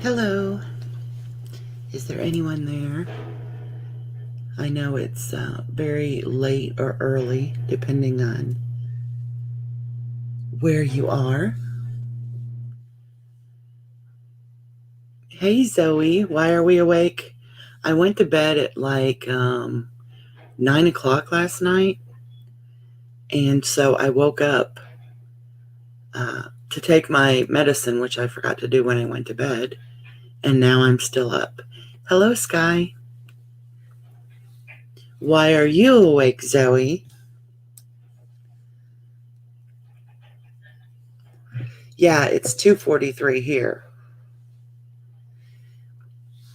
Hello. Is there anyone there? I know it's very late or early, depending on where you are. Hey, Zoe. Why are we awake? I went to bed at like 9 o'clock last night, and so I woke up to take my medicine, which I forgot to do when I went to bed, and now I'm still up. Hello, Sky. Why are you awake, Zoe? Yeah, it's 2:43 here.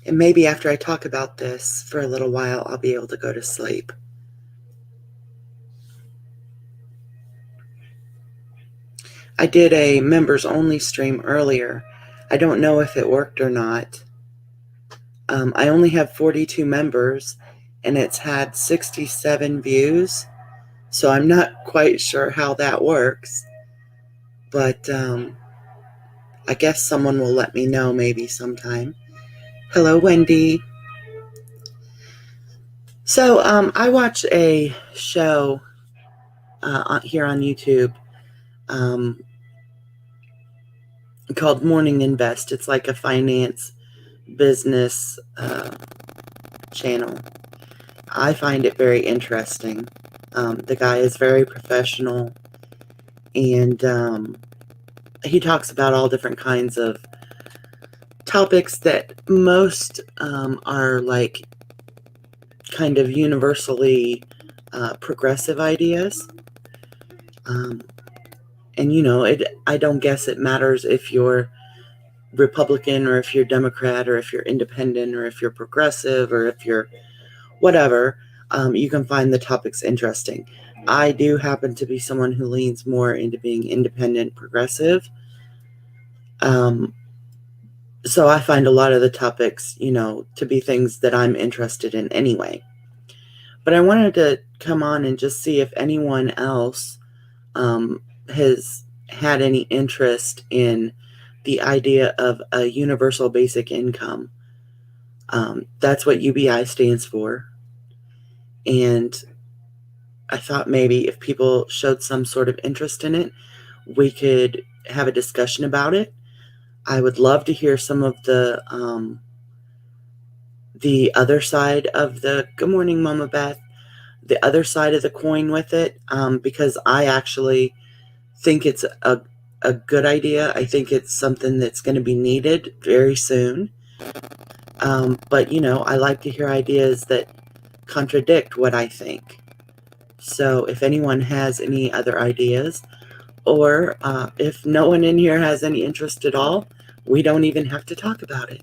And maybe after I talk about this for a little while, I'll be able to go to sleep. I did a members only stream earlier. I don't know if it worked or not. I only have 42 members and it's had 67 views. So I'm not quite sure how that works. But I guess someone will let me know maybe sometime. Hello, Wendy. So I watch a show here on YouTube called Morning Invest. It's like a finance business channel. I find it very interesting. The guy is very professional, and he talks about all different kinds of topics that most are like kind of universally progressive ideas. And you know, I don't guess it matters if you're Republican or if you're Democrat or if you're independent or if you're progressive or if you're whatever. You can find the topics interesting. I do happen to be someone who leans more into being independent, progressive. So I find a lot of the topics, you know, to be things that I'm interested in anyway. But I wanted to come on and just see if anyone else has had any interest in the idea of a universal basic income. That's what UBI stands for. And I thought maybe if people showed some sort of interest in it, we could have a discussion about it. I would love to hear some of the other side of the, good morning, Mama Beth, the other side of the coin with it, because I actually think it's a good idea. I think it's something that's going to be needed very soon. But, you know, I like to hear ideas that contradict what I think. So if anyone has any other ideas, or if no one in here has any interest at all, we don't even have to talk about it.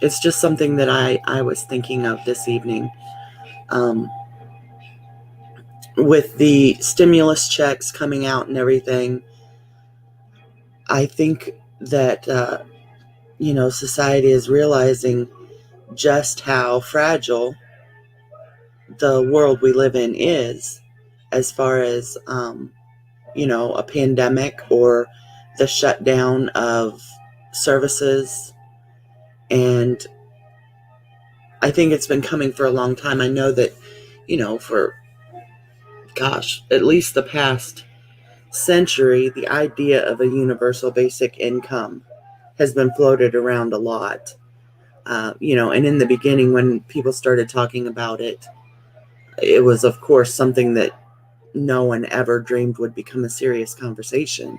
It's just something that I was thinking of this evening. With the stimulus checks coming out and everything, I think that, you know, society is realizing just how fragile the world we live in is as far as, you know, a pandemic or the shutdown of services. And I think it's been coming for a long time. I know that, you know, for, gosh, at least the past century, the idea of a universal basic income has been floated around a lot. You know, and in the beginning, when people started talking about it, it was, of course, something that no one ever dreamed would become a serious conversation.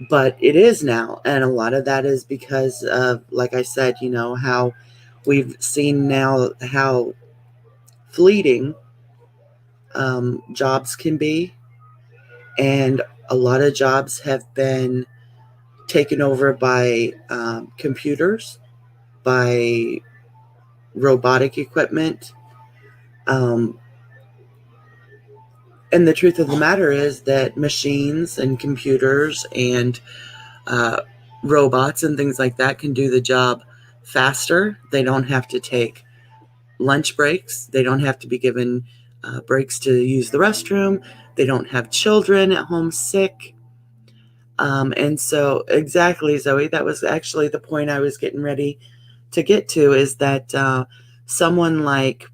But it is now. And a lot of that is because of, like I said, you know, how we've seen now how fleeting jobs can be. And a lot of jobs have been taken over by computers, by robotic equipment. And the truth of the matter is that machines and computers and robots and things like that can do the job faster. They don't have to take lunch breaks. They don't have to be given breaks to use the restroom. They don't have children at home sick. And so, exactly, Zoe, that was actually the point I was getting ready to get to, is that someone like,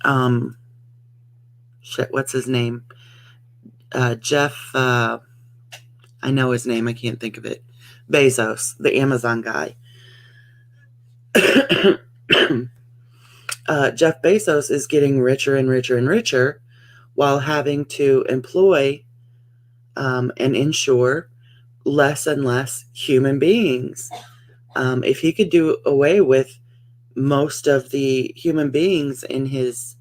um, shit, what's his name? Jeff, I know his name, I can't think of it. Bezos, the Amazon guy. Jeff Bezos is getting richer and richer and richer while having to employ and insure less and less human beings. If he could do away with most of the human beings in his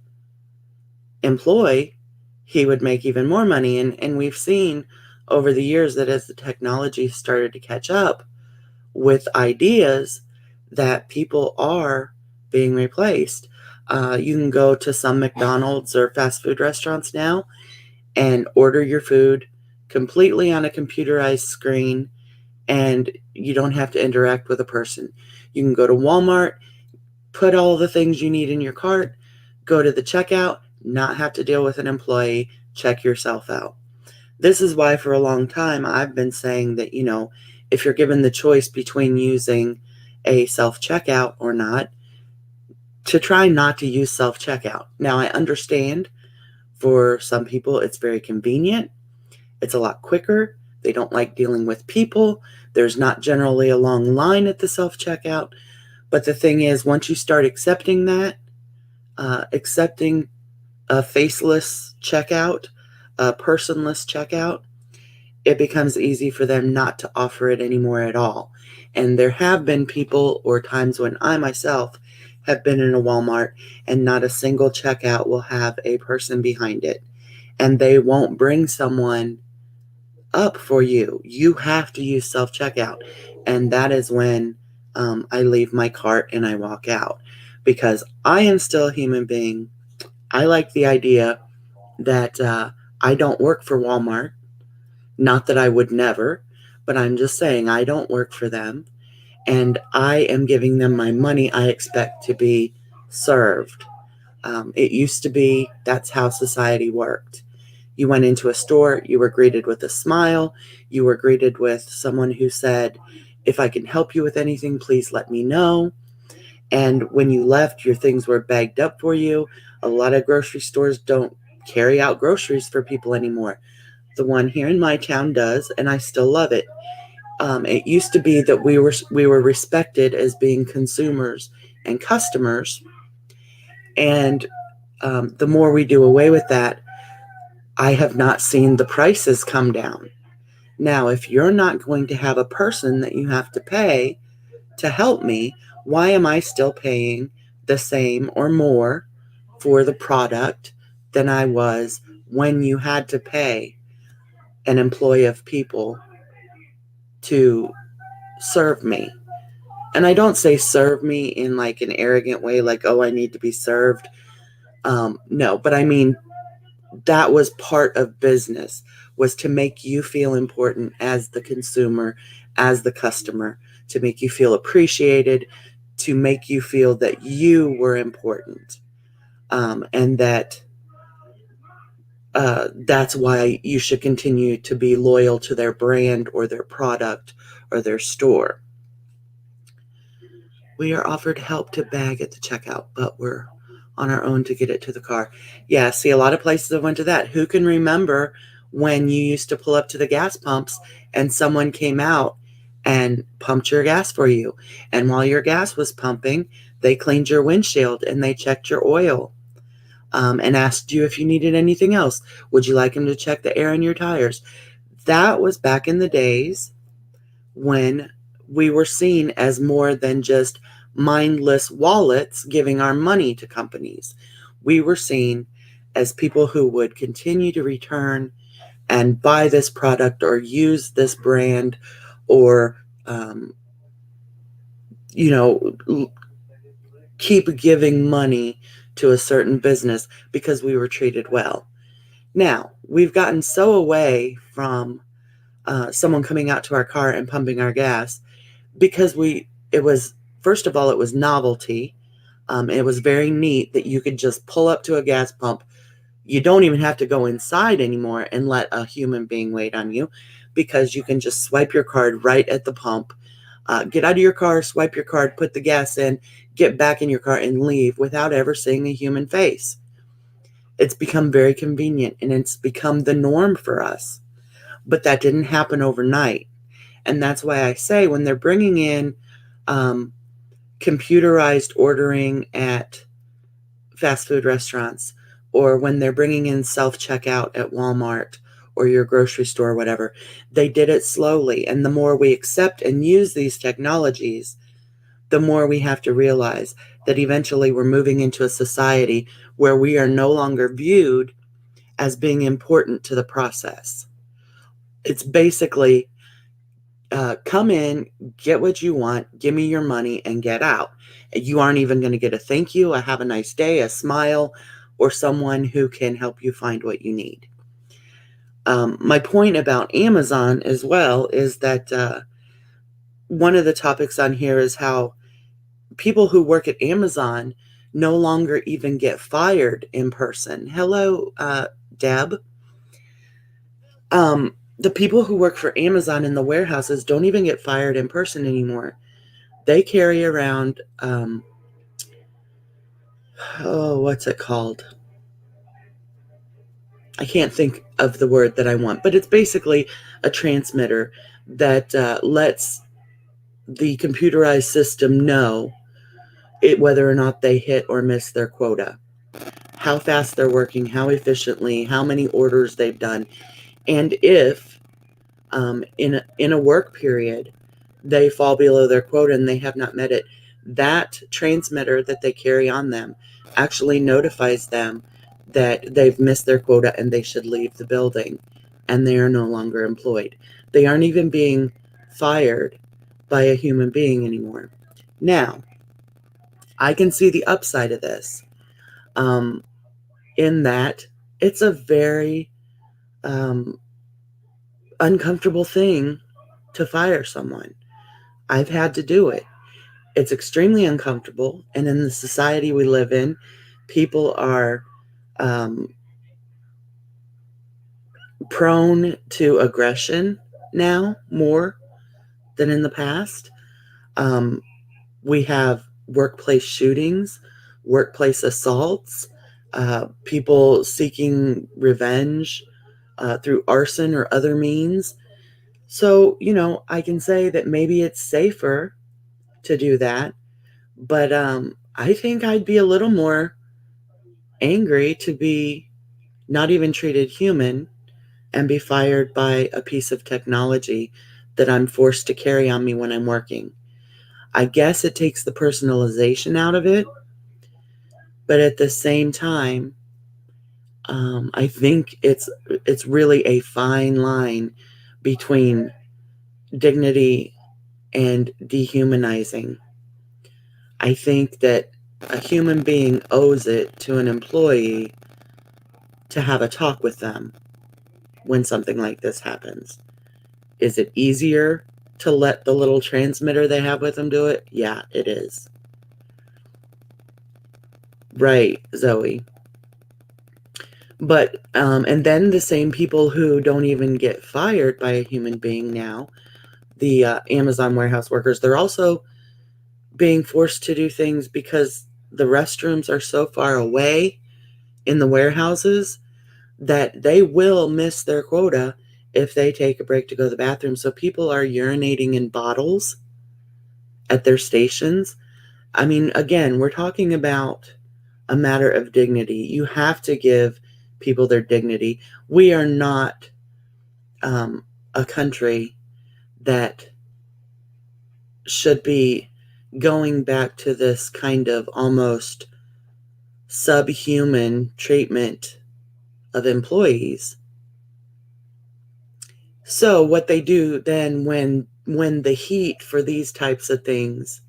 employ, he would make even more money. And we've seen over the years that as the technology started to catch up with ideas, that people are being replaced. You can go to some McDonald's or fast food restaurants now and order your food completely on a computerized screen, and you don't have to interact with a person. You can go to Walmart, put all the things you need in your cart, go to the checkout, not have to deal with an employee, check yourself out. This is why for a long time I've been saying that, if you're given the choice between using a self-checkout or not, to try not to use self-checkout. Now, I understand for some people it's very convenient. It's a lot quicker. They don't like dealing with people. There's not generally a long line at the self-checkout. But the thing is, once you start accepting that, accepting a faceless checkout, a personless checkout, it becomes easy for them not to offer it anymore at all. And there have been people or times when I myself have been in a Walmart and not a single checkout will have a person behind it. And they won't bring someone up for you. You have to use self checkout. And that is when I leave my cart and I walk out, because I am still a human being. I like the idea that I don't work for Walmart. Not that I would never, but I'm just saying I don't work for them. And I am giving them my money. I expect to be served. It used to be that's how society worked. You went into a store, you were greeted with a smile, you were greeted with someone who said, "If I can help you with anything, please let me know." And when you left, your things were bagged up for you. A lot of grocery stores don't carry out groceries for people anymore. The one here in my town does, and I still love it. It used to be that we were respected as being consumers and customers, and the more we do away with that, I have not seen the prices come down. Now, if you're not going to have a person that you have to pay to help me, why am I still paying the same or more for the product than I was when you had to pay an employee of people to serve me? And I don't say serve me in like an arrogant way, like, oh, I need to be served. No, but I mean, that was part of business, was to make you feel important as the consumer, as the customer, to make you feel appreciated, to make you feel that you were important, and that that's why you should continue to be loyal to their brand or their product or their store. We are offered help to bag at the checkout, but we're on our own to get it to the car. Yeah, see, a lot of places have went to that. Who can remember when you used to pull up to the gas pumps and someone came out and pumped your gas for you? And while your gas was pumping, they cleaned your windshield and they checked your oil, and asked you if you needed anything else. Would you like them to check the air in your tires? That was back in the days when we were seen as more than just mindless wallets giving our money to companies. We were seen as people who would continue to return and buy this product or use this brand, or, you know, keep giving money to a certain business because we were treated well. Now, we've gotten so away from someone coming out to our car and pumping our gas, because it was, first of all, it was novelty. It was very neat that you could just pull up to a gas pump. You don't even have to go inside anymore and let a human being wait on you. because you can just swipe your card right at the pump, get out of your car, swipe your card, put the gas in, get back in your car and leave without ever seeing a human face. It's become very convenient and it's become the norm for us. But that didn't happen overnight. And that's why I say when they're bringing in um, computerized ordering at fast food restaurants, or when they're bringing in self-checkout at Walmart or your grocery store or whatever, they did it slowly. And the more we accept and use these technologies, the more we have to realize that eventually we're moving into a society where we are no longer viewed as being important to the process. It's basically come in, get what you want, give me your money, and get out. You aren't even going to get a thank you, a have a nice day, a smile, or someone who can help you find what you need. My point about Amazon as well is that one of the topics on here is how people who work at Amazon no longer even get fired in person. Hello, Deb. The people who work for Amazon in the warehouses don't even get fired in person anymore. They carry around, what's it called? I can't think of the word that I want, but it's basically a transmitter that lets the computerized system know whether or not they hit or miss their quota, how fast they're working, how efficiently, how many orders they've done, and if in a work period they fall below their quota and they have not met it, that transmitter that they carry on them actually notifies them that they've missed their quota and they should leave the building and they are no longer employed. They aren't even being fired by a human being anymore. Now, I can see the upside of this, in that it's a very uncomfortable thing to fire someone. I've had to do it. It's extremely uncomfortable. And in the society we live in, people are prone to aggression now more than in the past. We have workplace shootings, workplace assaults, people seeking revenge through arson or other means. So, I can say that maybe it's safer to do that, but I think I'd be a little more angry to be not even treated human and be fired by a piece of technology that I'm forced to carry on me when I'm working. I guess it takes the personalization out of it, but at the same time, I think it's really a fine line between dignity and dehumanizing. I think that a human being owes it to an employee to have a talk with them when something like this happens. Is it easier to let the little transmitter they have with them do it? Yeah, it is. Right, Zoe. But, and then the same people who don't even get fired by a human being now, the Amazon warehouse workers, they're also being forced to do things because the restrooms are so far away in the warehouses that they will miss their quota if they take a break to go to the bathroom. So people are urinating in bottles at their stations. I mean, again, we're talking about a matter of dignity. You have to give people their dignity. We are not a country that should be going back to this kind of almost subhuman treatment of employees. So what they do then when the heat for these types of things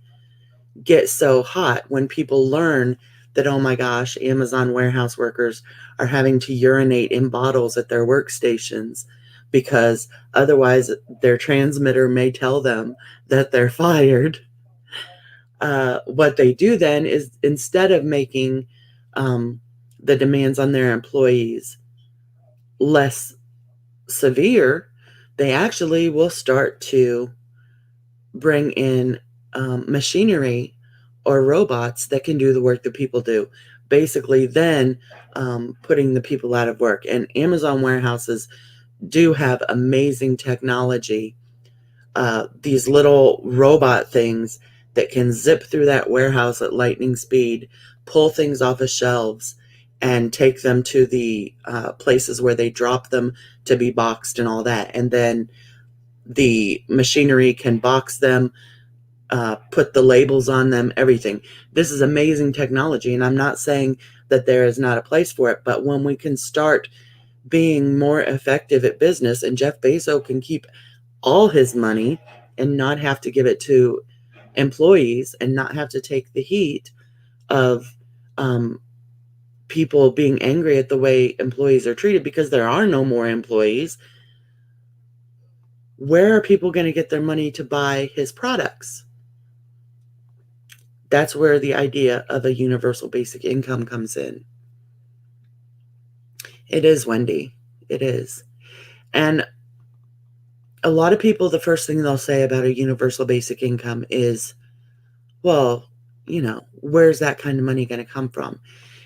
gets so hot, when people learn that, oh my gosh, Amazon warehouse workers are having to urinate in bottles at their workstations because otherwise their transmitter may tell them that they're fired. What they do then is, instead of making the demands on their employees less severe, they actually will start to bring in machinery or robots that can do the work that people do. Basically, then putting the people out of work. And Amazon warehouses do have amazing technology. These little robot things that can zip through that warehouse at lightning speed, pull things off of shelves, and take them to the places where they drop them to be boxed and all that. And then the machinery can box them, put the labels on them, everything. This is amazing technology, and I'm not saying that there is not a place for it, but when we can start being more effective at business, and Jeff Bezos can keep all his money and not have to give it to employees and not have to take the heat of people being angry at the way employees are treated because there are no more employees. Where are people going to get their money to buy his products? That's where the idea of a universal basic income comes in. It is, Wendy. It is. And a lot of people, the first thing they'll say about a universal basic income is, well, where's that kind of money going to come from?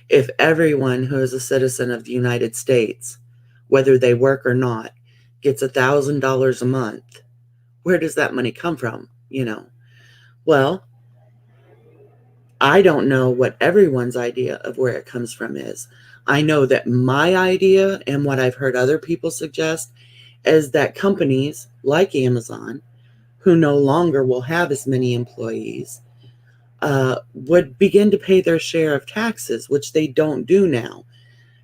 If everyone who is a citizen of the United States, whether they work or not, gets $1,000 a month, where does that money come from? Well, I don't know what everyone's idea of where it comes from is. I know that my idea and what I've heard other people suggest is that companies like Amazon, who no longer will have as many employees, would begin to pay their share of taxes, which they don't do now.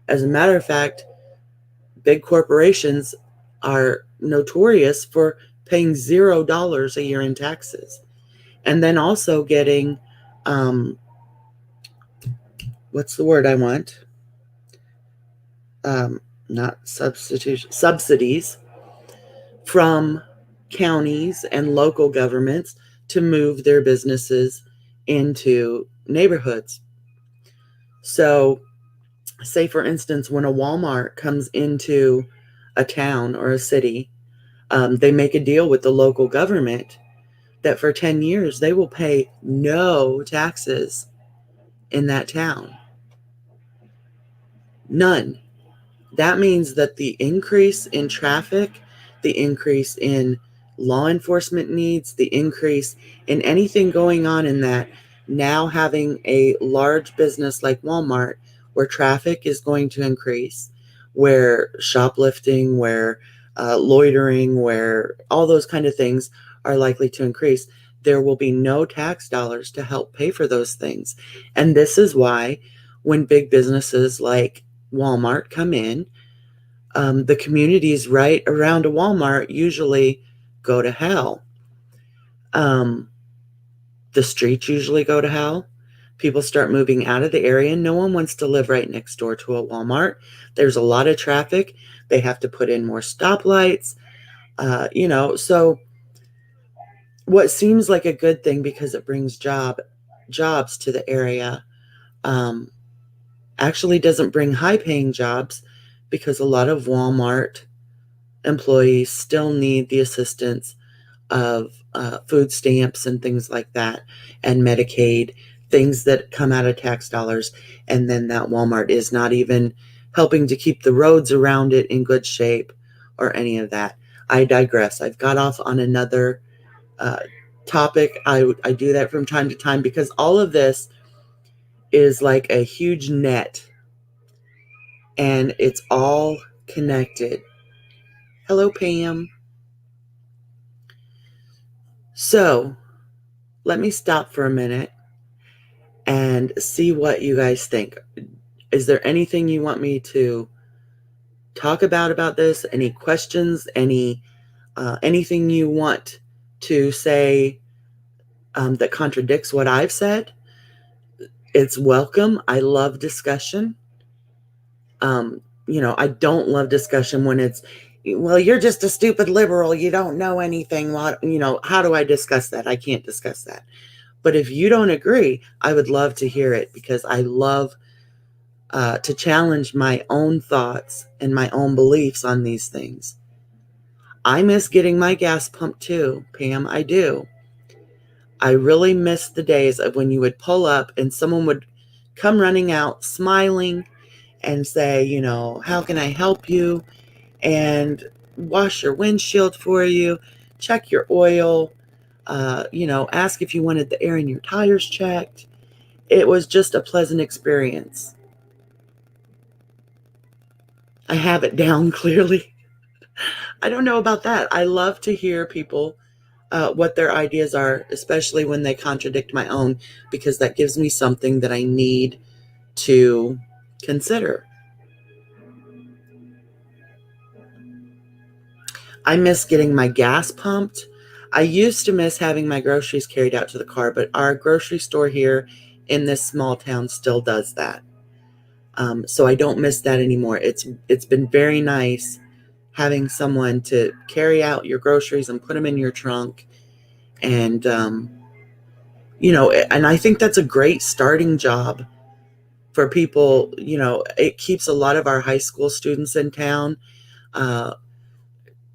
As a matter of fact, big corporations are notorious for paying $0 a year in taxes. And then also getting, what's the word I want? Not substitution, subsidies from counties and local governments to move their businesses into neighborhoods. So, say for instance, when a Walmart comes into a town or a city, they make a deal with the local government that for 10 years they will pay no taxes in that town. None. That means that the increase in traffic, the increase in law enforcement needs, the increase in anything going on in that, now having a large business like Walmart where traffic is going to increase, where shoplifting, where loitering, where all those kind of things are likely to increase, there will be no tax dollars to help pay for those things. And this is why when big businesses like Walmart come in, the communities right around a Walmart usually go to hell. The streets usually go to hell. People start moving out of the area. No one wants to live right next door to a Walmart. There's a lot of traffic. They have to put in more stoplights. So what seems like a good thing because it brings jobs to the area, actually doesn't bring high-paying jobs because a lot of Walmart employees still need the assistance of food stamps and things like that, and Medicaid, things that come out of tax dollars. And then that Walmart is not even helping to keep the roads around it in good shape or any of that. I digress. I've got off on another topic. I do that from time to time because all of this is like a huge net and it's all connected. Hello, Pam. So let me stop for a minute and see what you guys think. Is there anything you want me to talk about this? Any questions? Anything you want to say that contradicts what I've said? It's welcome. I love discussion. I don't love discussion when it's, well, you're just a stupid liberal. You don't know anything. How do I discuss that? I can't discuss that. But if you don't agree, I would love to hear it because I love to challenge my own thoughts and my own beliefs on these things. I miss getting my gas pumped too, Pam. I do. I really miss the days of when you would pull up and someone would come running out smiling and say, how can I help you? And wash your windshield for you, check your oil, ask if you wanted the air in your tires checked. It was just a pleasant experience. I have it down clearly. I don't know about that. I love to hear people what their ideas are, especially when they contradict my own, because that gives me something that I need to consider. I miss getting my gas pumped. I used to miss having my groceries carried out to the car, but our grocery store here in this small town still does that. So I don't miss that anymore. It's been very nice having someone to carry out your groceries and put them in your trunk, and and I think that's a great starting job for people. It keeps a lot of our high school students in town uh,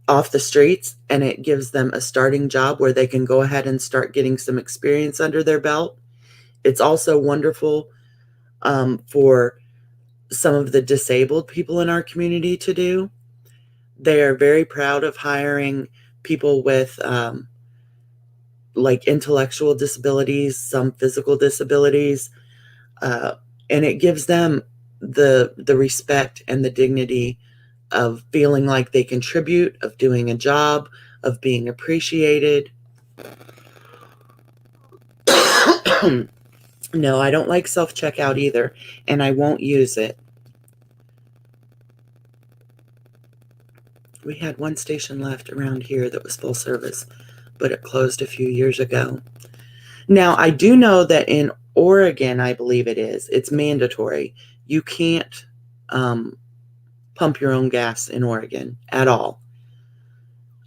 off the streets, and it gives them a starting job where they can go ahead and start getting some experience under their belt. It's also wonderful for some of the disabled people in our community to do. They are very proud of hiring people with like intellectual disabilities, some physical disabilities, uh, and it gives them the respect and the dignity of feeling like they contribute, of doing a job, of being appreciated. No, I don't like self checkout either, and I won't use it. We had one station left around here that was full service, but it closed a few years ago. Now, I do know that in Oregon, I believe it's mandatory. You can't um, pump your own gas in Oregon at all.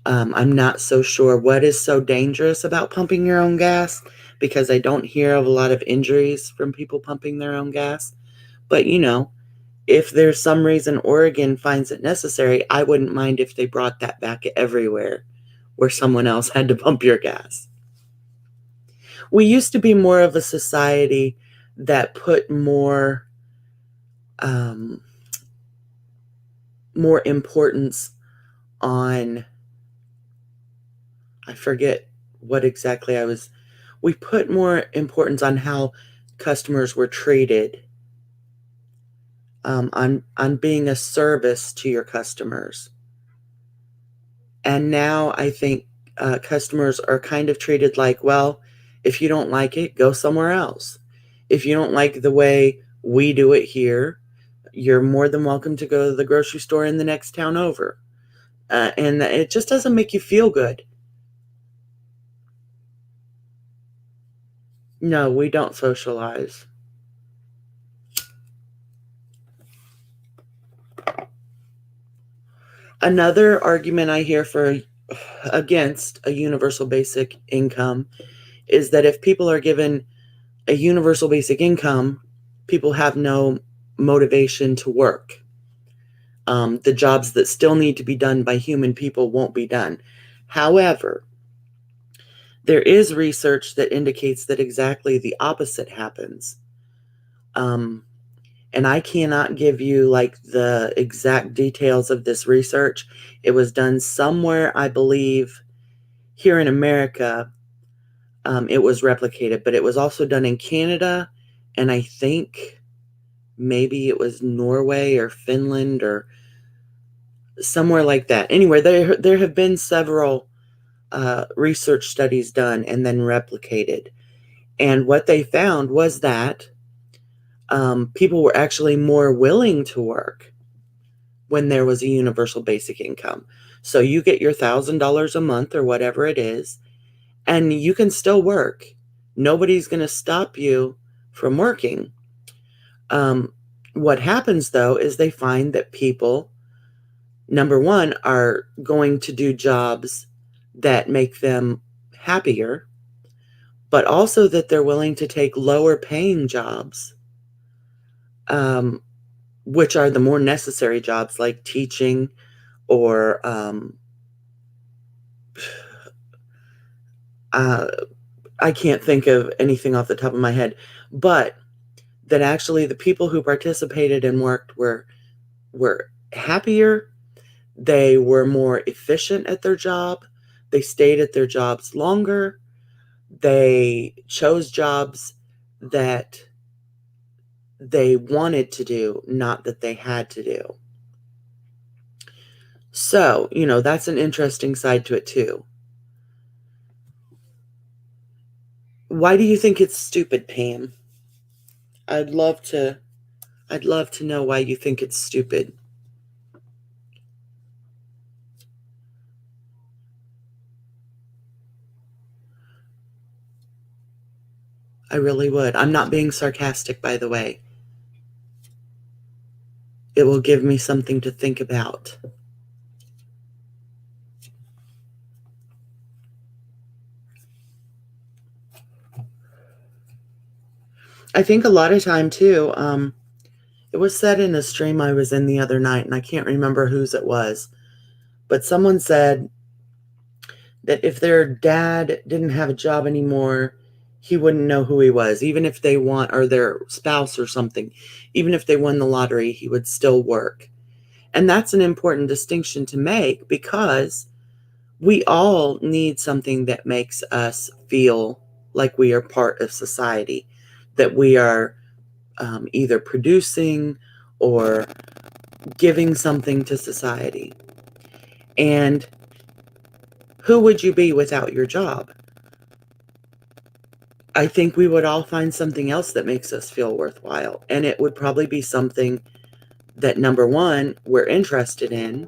I'm not so sure what is so dangerous about pumping your own gas, because I don't hear of a lot of injuries from people pumping their own gas. But, if there's some reason Oregon finds it necessary, I wouldn't mind if they brought that back everywhere where someone else had to pump your gas. We used to be more of a society that put um, more importance on, I forget what exactly we put more importance on how customers were treated, on being a service to your customers. And now I think customers are kind of treated like, well, if you don't like it, go somewhere else. If you don't like the way we do it here, you're more than welcome to go to the grocery store in the next town over. And it just doesn't make you feel good. No, we don't socialize. Another argument I hear for against a universal basic income is that if people are given a universal basic income, people have no motivation to work. The jobs that still need to be done by human people won't be done. However, there is research that indicates that exactly the opposite happens. Um, and I cannot give you like the exact details of this research. It was done somewhere, I believe, here in America. It was replicated, but it was also done in Canada, and I think maybe it was Norway or Finland or somewhere like that. Anyway, there have been several research studies done and then replicated. And what they found was that people were actually more willing to work when there was a universal basic income. So you get your $1,000 a month or whatever it is, and you can still work. Nobody's going to stop you from working. What happens though is they find that people, number one, are going to do jobs that make them happier, but also that they're willing to take lower paying jobs, um, which are the more necessary jobs like teaching or Uh, I can't think of anything off the top of my head, but that actually the people who participated and worked were happier. They were more efficient at their job. They stayed at their jobs longer. They chose jobs that they wanted to do, not that they had to do. So, that's an interesting side to it too. Why do you think it's stupid, Pam? I'd love to I'd love to know why you think it's stupid. I really would. I'm not being sarcastic, by the way. It will give me something to think about. I think a lot of time too, it was said in a stream I was in the other night, and I can't remember whose it was, but someone said that if their dad didn't have a job anymore, he wouldn't know who he was. Even if they won, or their spouse or something, even if they won the lottery, he would still work. And that's an important distinction to make, because we all need something that makes us feel like we are part of society, that we are either producing or giving something to society. And who would you be without your job? I think we would all find something else that makes us feel worthwhile. And it would probably be something that, number one, we're interested in.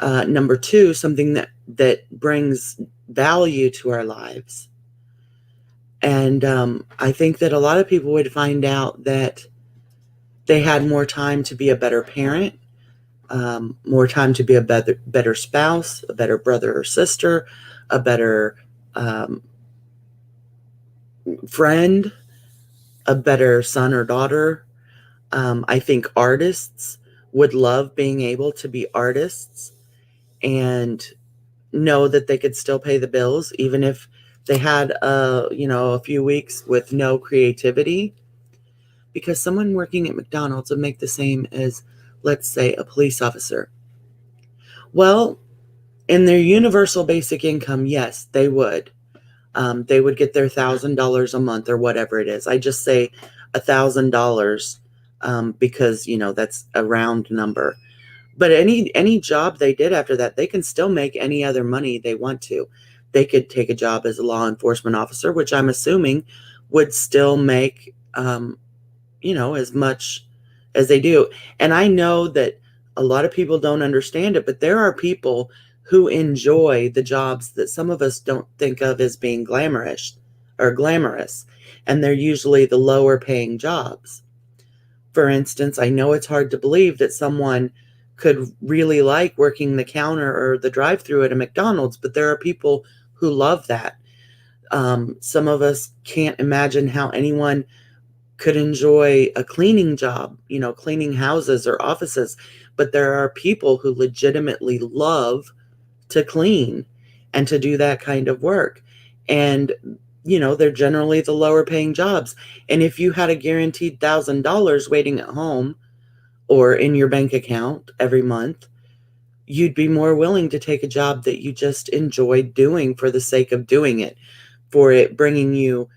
Number two, something that brings value to our lives. And I think that a lot of people would find out that they had more time to be a better parent, more time to be a better spouse, a better brother or sister, a better friend, a better son or daughter. I think artists would love being able to be artists and know that they could still pay the bills, even if they had a few weeks with no creativity. Because someone working at McDonald's would make the same as, let's say, a police officer. Well, in their universal basic income, yes, they would. They would get their $1,000 a month or whatever it is. I just say $1,000 because that's a round number. But any job they did after that, they can still make any other money they want to. They could take a job as a law enforcement officer, which I'm assuming would still make as much as they do. And I know that a lot of people don't understand it, but there are people who enjoy the jobs that some of us don't think of as being glamorous. And they're usually the lower paying jobs. For instance, I know it's hard to believe that someone could really like working the counter or the drive-through at a McDonald's, but there are people who love that. Some of us can't imagine how anyone could enjoy a cleaning job, cleaning houses or offices, but there are people who legitimately love to clean and to do that kind of work. And, they're generally the lower paying jobs. And if you had a guaranteed $1,000 waiting at home or in your bank account every month, you'd be more willing to take a job that you just enjoyed doing for the sake of doing it, for it bringing you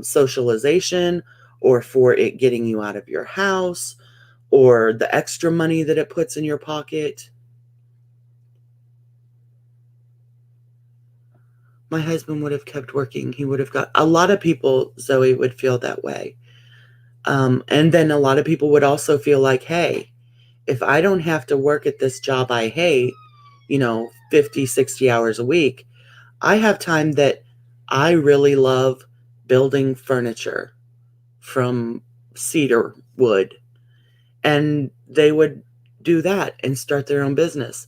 socialization, or for it getting you out of your house, or the extra money that it puts in your pocket. My husband would have kept working. He would have got a lot of people, Zoe, would feel that way. And then a lot of people would also feel like, hey, if I don't have to work at this job I hate, 50, 60 hours a week, I have time that I really love building furniture from cedar wood. And they would do that and start their own business.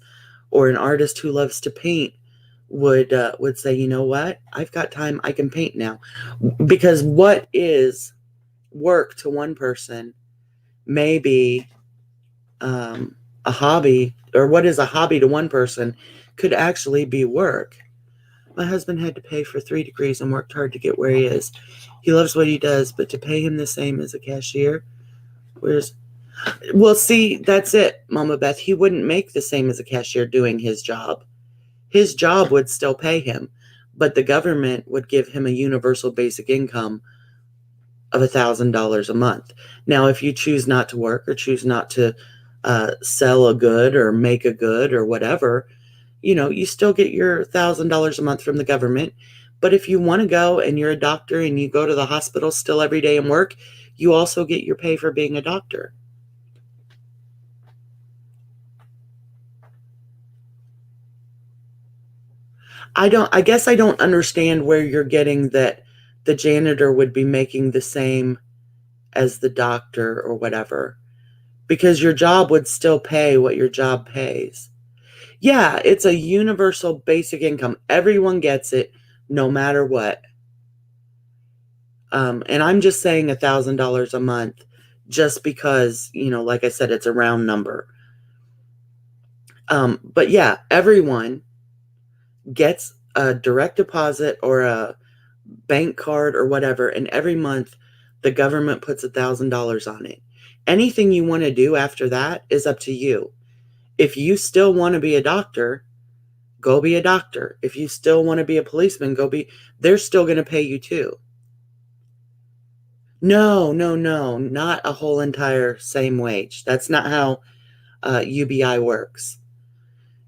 Or an artist who loves to paint would say, you know what? I've got time. I can paint now. Because what is work to one person may be a hobby, or what is a hobby to one person could actually be work. My husband had to pay for 3 degrees and worked hard to get where he is. He loves what he does, but to pay him the same as a cashier, where's well, see, that's it, Mama Beth. He wouldn't make the same as a cashier doing his job. His job would still pay him, but the government would give him a universal basic income of $1,000 a month. Now, if you choose not to work or choose not to sell a good or make a good or whatever, you still get your $1,000 a month from the government. But if you want to go and you're a doctor and you go to the hospital still every day and work, you also get your pay for being a doctor. I guess I don't understand where you're getting that the janitor would be making the same as the doctor or whatever, because your job would still pay what your job pays. Yeah, it's a universal basic income. Everyone gets it no matter what. And I'm just saying $1,000 a month just because, like I said, it's a round number. But yeah, everyone gets a direct deposit or a bank card or whatever, and every month the government puts $1,000 on it. Anything you want to do after that is up to you. If you still want to be a doctor, go be a doctor. If you still want to be a policeman, they're still going to pay you too. No, no, no, not a whole entire same wage. That's not how UBI works.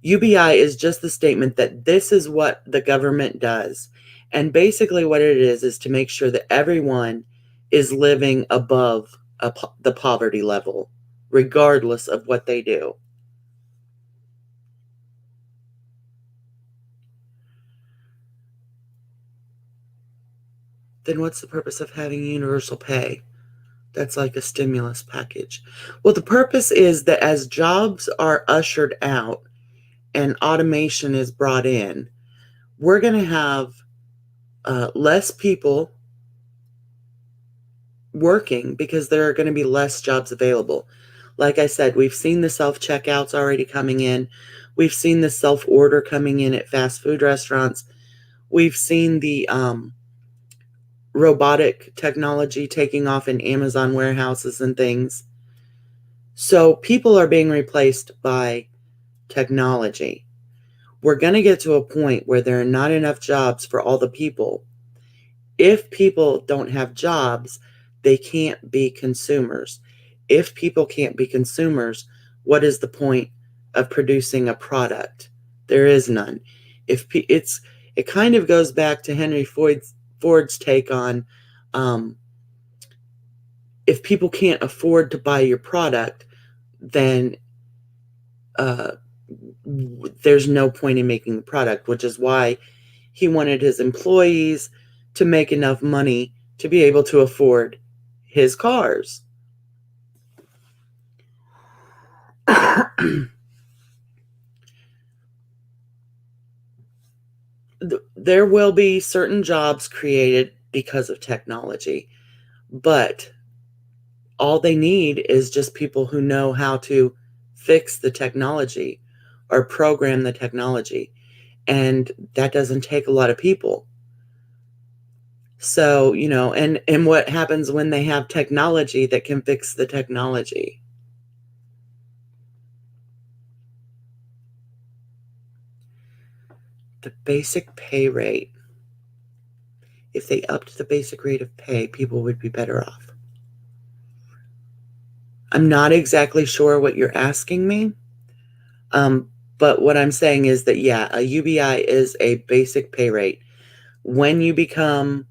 UBI is just the statement that this is what the government does. And basically what it is to make sure that everyone is living above the poverty level, regardless of what they do. Then what's the purpose of having universal pay? That's like a stimulus package. Well, the purpose is that as jobs are ushered out and automation is brought in, we're going to have less people working because there are going to be less jobs available. Like I said, we've seen the self-checkouts already coming in. We've seen the self-order coming in at fast food restaurants. We've seen the robotic technology taking off in Amazon warehouses and things. So people are being replaced by technology. We're going to get to a point where there are not enough jobs for all the people. If people don't have jobs, they can't be consumers. If people can't be consumers, what is the point of producing a product? There is none. It kind of goes back to Henry Ford's take on if people can't afford to buy your product, then there's no point in making the product, which is why he wanted his employees to make enough money to be able to afford his cars. There will be certain jobs created because of technology, but all they need is just people who know how to fix the technology or program the technology. And that doesn't take a lot of people. So, and what happens when they have technology that can fix the technology? The basic pay rate. If they upped the basic rate of pay, people would be better off. I'm not exactly sure what you're asking me. But what I'm saying is that, yeah, a UBI is a basic pay rate. When you become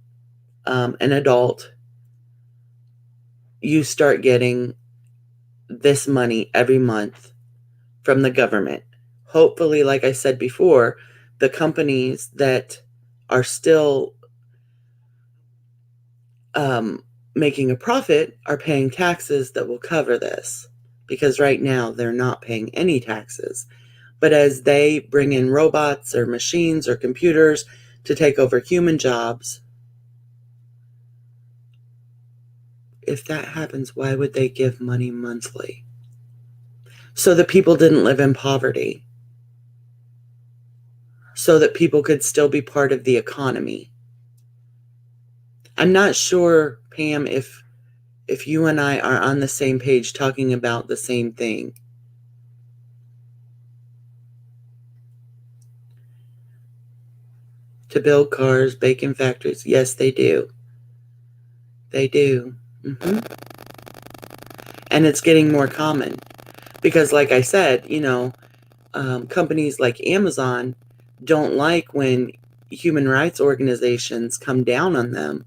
an adult, you start getting this money every month from the government. Hopefully, like I said before, the companies that are still making a profit are paying taxes that will cover this, because right now they're not paying any taxes. But as they bring in robots or machines or computers to take over human jobs, if that happens, why would they give money monthly? So the people didn't live in poverty. so that people could still be part of the economy. I'm not sure, Pam, if you and I are on the same page talking about the same thing. To build cars, bacon factories. Yes, they do. They do. hmm And it's getting more common because, like I said, companies like Amazon don't like when human rights organizations come down on them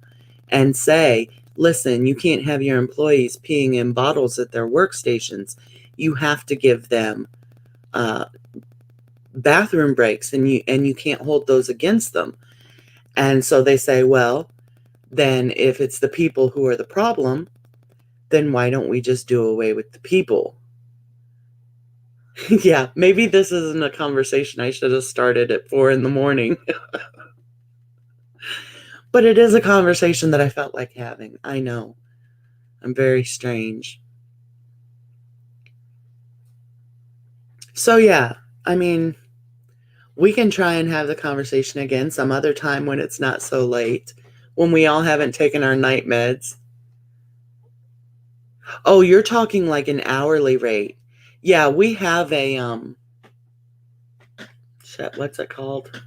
and say, listen, you can't have your employees peeing in bottles at their workstations. You have to give them uh, bathroom breaks, and you can't hold those against them. And so they say, well, then if it's the people who are the problem, then why don't we just do away with the people? Yeah, maybe this isn't a conversation I should have started at 4 a.m. But it is a conversation that I felt like having. I know. I'm very strange. So, yeah, I mean, we can try and have the conversation again some other time when it's not so late, when we all haven't taken our night meds. Oh, you're talking like an hourly rate. Yeah, we have a, shit, what's it called?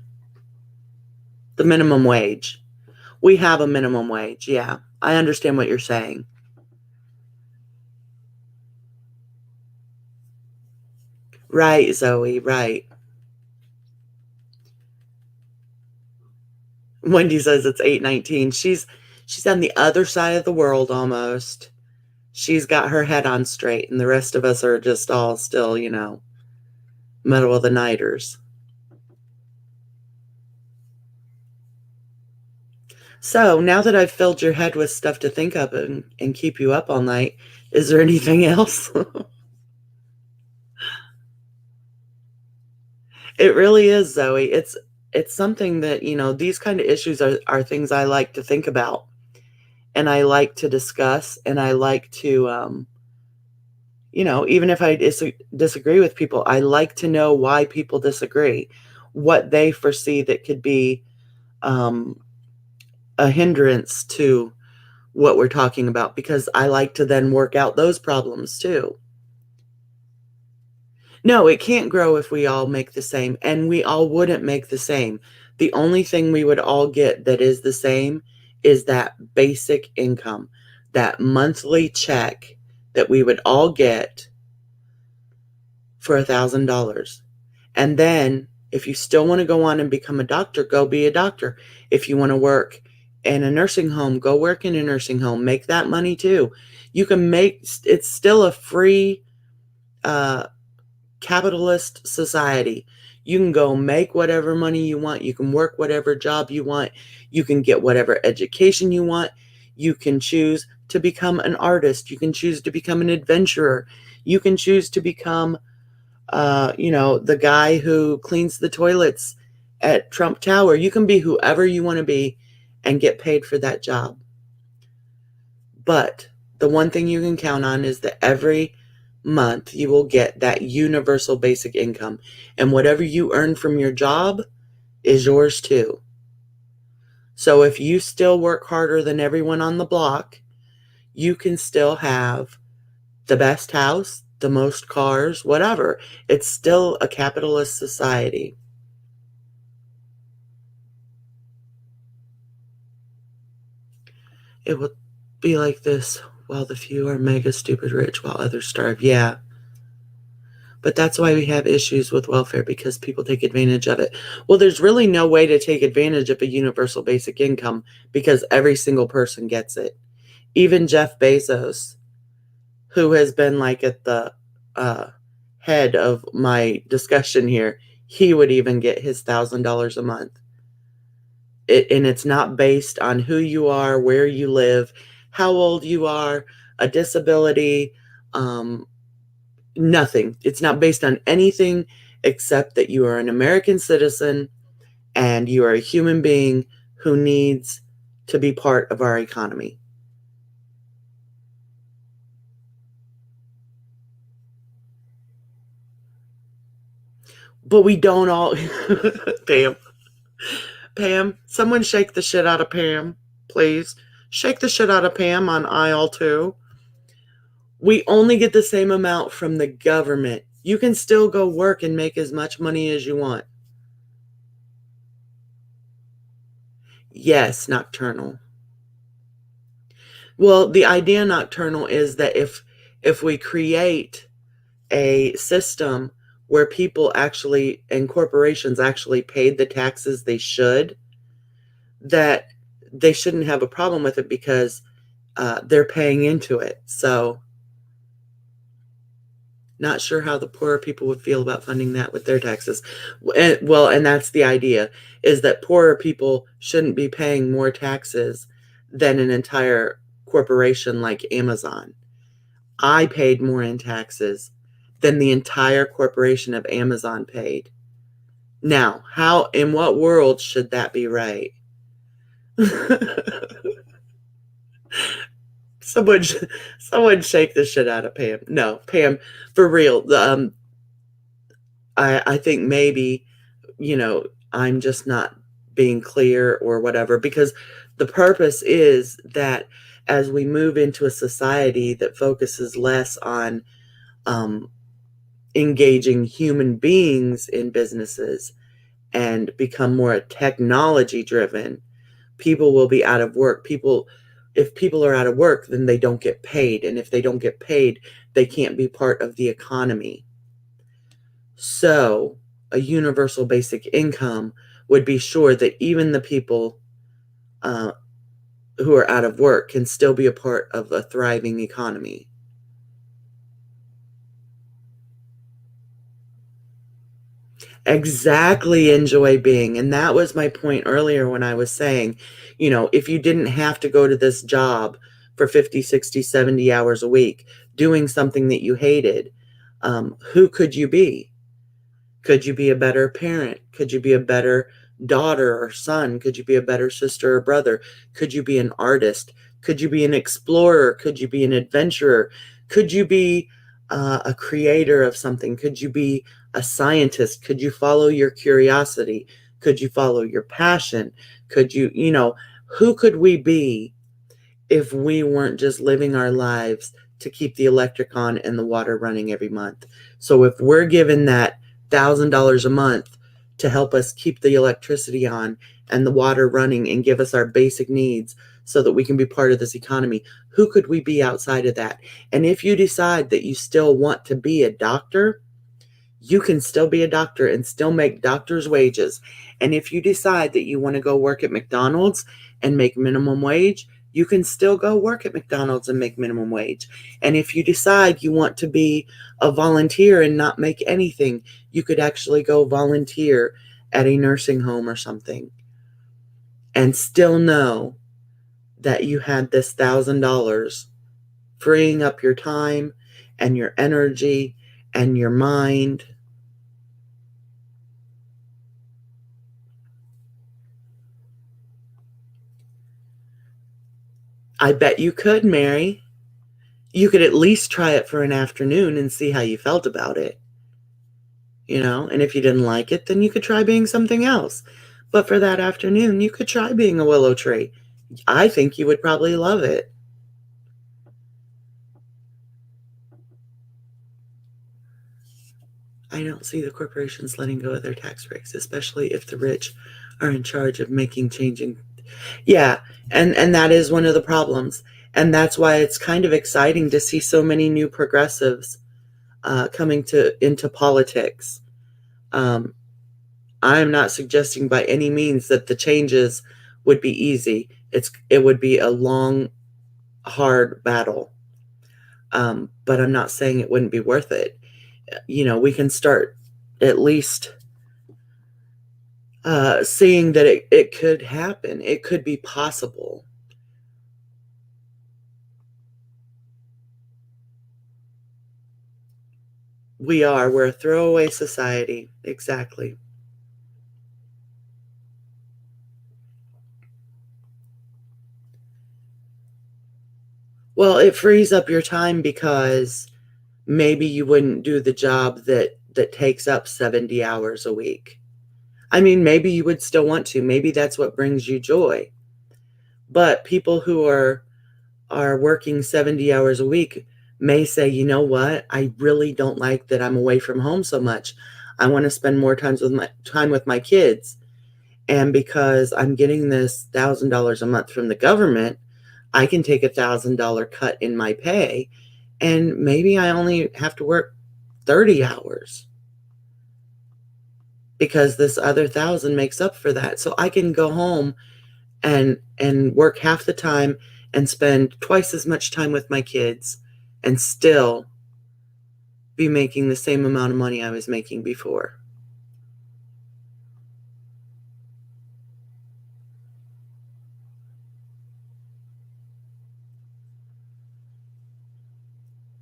The minimum wage. We have a minimum wage. Yeah, I understand what you're saying. Right, Zoe, right. Wendy says it's 8:19. She's on the other side of the world almost. She's got her head on straight, and the rest of us are just all still, middle of the nighters. So now that I've filled your head with stuff to think of and keep you up all night, is there anything else? It really is, Zoe. It's something that, these kind of issues are things I like to think about, and I like to discuss, and I like to even if I disagree with people, I like to know why people disagree, what they foresee that could be um, a hindrance to what we're talking about, because I like to then work out those problems too. No, it can't grow if we all make the same, and we all wouldn't make the same. The only thing we would all get that is the same is that basic income, that monthly check that we would all get for $1,000. And then if you still want to go on and become a doctor, go be a doctor. If you want to work in a nursing home, go work in a nursing home. Make that money too. You can make, it's still a free uh, capitalist society. You can go make whatever money you want. You can work whatever job you want. You can get whatever education you want. You can choose to become an artist. You can choose to become an adventurer. You can choose to become the guy who cleans the toilets at Trump Tower. You can be whoever you want to be and get paid for that job. But the one thing you can count on is that every month you will get that universal basic income. And whatever you earn from your job is yours too. So if you still work harder than everyone on the block, you can still have the best house, the most cars, whatever. It's still a capitalist society. It will be like this while the few are mega stupid rich while others starve. Yeah. But that's why we have issues with welfare, because people take advantage of it. Well, there's really no way to take advantage of a universal basic income because every single person gets it. Even Jeff Bezos, who has been like at the uh, head of my discussion here, he would even get his $1,000 a month. And it's not based on who you are, where you live, how old you are, a disability, um, nothing. It's not based on anything except that you are an American citizen and you are a human being who needs to be part of our economy. But we don't all. Pam, Pam, someone shake the shit out of Pam, please. Shake the shit out of Pam on aisle 2. We only get the same amount from the government. You can still go work and make as much money as you want. Yes, nocturnal. Well, the idea nocturnal is that if we create a system where people actually and corporations actually paid the taxes they should, that they shouldn't have a problem with it because they're paying into it. So, not sure how the poorer people would feel about funding that with their taxes. Well, and that's the idea, is that poorer people shouldn't be paying more taxes than an entire corporation like Amazon. I paid more in taxes than the entire corporation of Amazon paid. Now, how, in what world should that be right? someone, someone shake the shit out of Pam. No, Pam, for real. I think maybe, I'm just not being clear or whatever, because the purpose is that as we move into a society that focuses less on um, engaging human beings in businesses and become more technology driven, people will be out of work. If people are out of work, then they don't get paid. And if they don't get paid, they can't be part of the economy. So, a universal basic income would be sure that even the people uh, who are out of work can still be a part of a thriving economy. Exactly, enjoy being. And that was my point earlier when I was saying, if you didn't have to go to this job for 50, 60, 70 hours a week doing something that you hated, who could you be? Could you be a better parent? Could you be a better daughter or son? Could you be a better sister or brother? Could you be an artist? Could you be an explorer? Could you be an adventurer? Could you be a creator of something? Could you be a scientist? Could you follow your curiosity? Could you follow your passion? Could who could we be if we weren't just living our lives to keep the electric on and the water running every month? So if we're given that $1,000 a month to help us keep the electricity on and the water running and give us our basic needs so that we can be part of this economy, who could we be outside of that? And if you decide that you still want to be a doctor, you can still be a doctor and still make doctor's wages. And if you decide that you want to go work at McDonald's and make minimum wage, you can still go work at McDonald's and make minimum wage. And if you decide you want to be a volunteer and not make anything, you could actually go volunteer at a nursing home or something and still know that you had this $1,000 freeing up your time and your energy and your mind. I bet you could, Mary. You could at least try it for an afternoon and see how you felt about it. And if you didn't like it, then you could try being something else. But for that afternoon, you could try being a willow tree. I think you would probably love it. I don't see the corporations letting go of their tax breaks, especially if the rich are in charge of making changing. Yeah, and that is one of the problems. And that's why it's kind of exciting to see so many new progressives coming into politics. Um, I'm not suggesting by any means that the changes would be easy. It would be a long, hard battle. But I'm not saying it wouldn't be worth it. We can start at least seeing that it could happen. It could be possible. We're a throwaway society. Exactly. Well, it frees up your time because maybe you wouldn't do the job that that takes up 70 hours a week. I mean, maybe you would still want to. Maybe that's what brings you joy. But people who are working 70 hours a week may say, you know what? I really don't like that I'm away from home so much. I want to spend more time with my kids. And because I'm getting this $1,000 a month from the government, I can take $1,000 cut in my pay. And maybe I only have to work 30 hours because this other 1,000 makes up for that. So I can go home and work half the time and spend twice as much time with my kids and still be making the same amount of money I was making before.